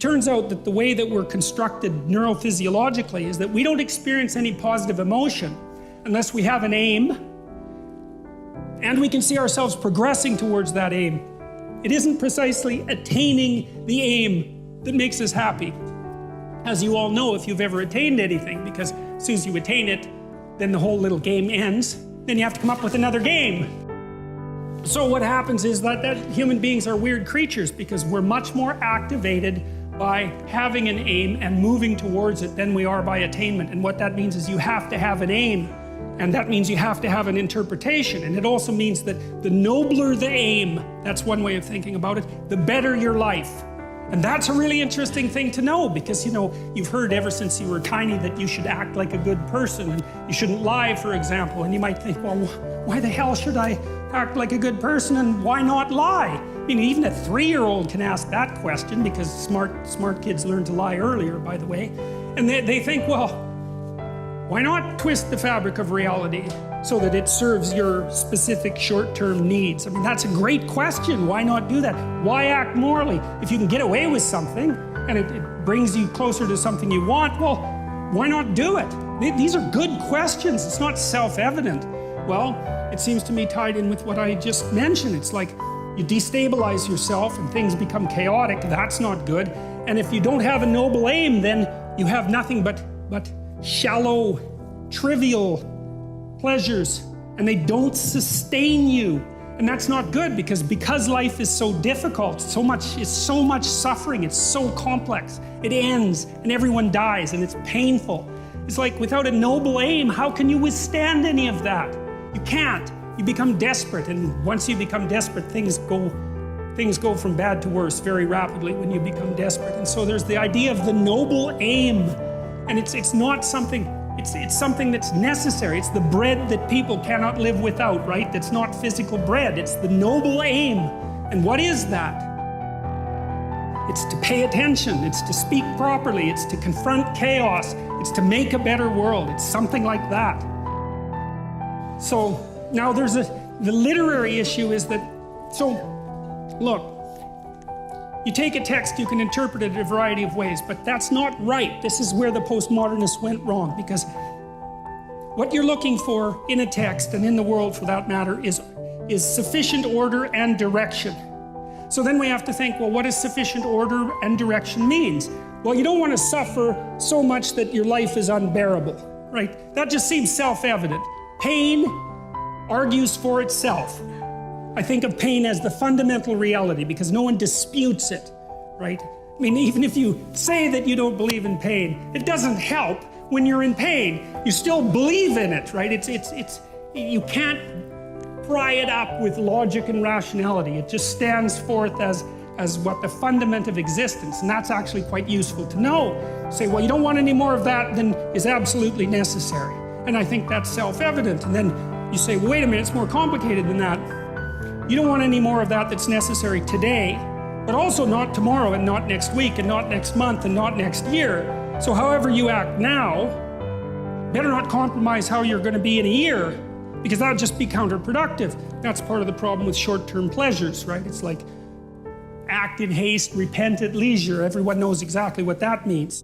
turns out that the way that we're constructed neurophysiologically is that we don't experience any positive emotion unless we have an aim and we can see ourselves progressing towards that aim. It isn't precisely attaining the aim that makes us happy, as you all know if you've ever attained anything, because as soon as you attain it, then the whole little game ends. Then you have to come up with another game. So what happens is that human beings are weird creatures because we're much more activated by having an aim and moving towards it than we are by attainment. And what that means is you have to have an aim, and that means you have to have an interpretation. And it also means that the nobler the aim, that's one way of thinking about it, the better your life. And that's a really interesting thing to know because, you know, you've heard ever since you were tiny that you should act like a good person and you shouldn't lie, for example. And you might think, well, why the hell should I act like a good person and why not lie? I mean, even a 3-year-old can ask that question because smart kids learn to lie earlier, by the way. And they think, well, why not twist the fabric of reality so that it serves your specific short-term needs? I mean, that's a great question. Why not do that? Why act morally? If you can get away with something and it brings you closer to something you want, well, why not do it? These are good questions. It's not self-evident. Well, it seems to me tied in with what I just mentioned. It's like you destabilize yourself and things become chaotic. That's not good. And if you don't have a noble aim, then you have nothing but shallow, trivial pleasures, and they don't sustain you. And that's not good because life is so difficult, it's so much suffering, it's so complex. It ends and everyone dies and it's painful. It's like without a noble aim, how can you withstand any of that? You can't. You become desperate, and once you become desperate, things go from bad to worse very rapidly when you become desperate. And so there's the idea of the noble aim. And it's not something, it's something that's necessary. It's the bread that people cannot live without, right? That's not physical bread. It's the noble aim. And what is that? It's to pay attention. It's to speak properly. It's to confront chaos. It's to make a better world. It's something like that. So now the literary issue is that, so look, you take a text, you can interpret it in a variety of ways, but that's not right. This is where the postmodernists went wrong, because what you're looking for in a text, and in the world for that matter, is sufficient order and direction. So then we have to think, well, what does sufficient order and direction means? Well, you don't want to suffer so much that your life is unbearable, right? That just seems self-evident. Pain argues for itself. I think of pain as the fundamental reality because no one disputes it, right? I mean, even if you say that you don't believe in pain, it doesn't help when you're in pain. You still believe in it, right? You can't pry it up with logic and rationality. It just stands forth as what the fundament of existence, and that's actually quite useful to know. Say, well, you don't want any more of that than is absolutely necessary. And I think that's self-evident. And then you say, well, wait a minute, it's more complicated than that. You don't want any more of that that's necessary today, but also not tomorrow and not next week and not next month and not next year. So however you act now, better not compromise how you're going to be in a year, because that would just be counterproductive. That's part of the problem with short-term pleasures, right? It's like act in haste, repent at leisure. Everyone knows exactly what that means.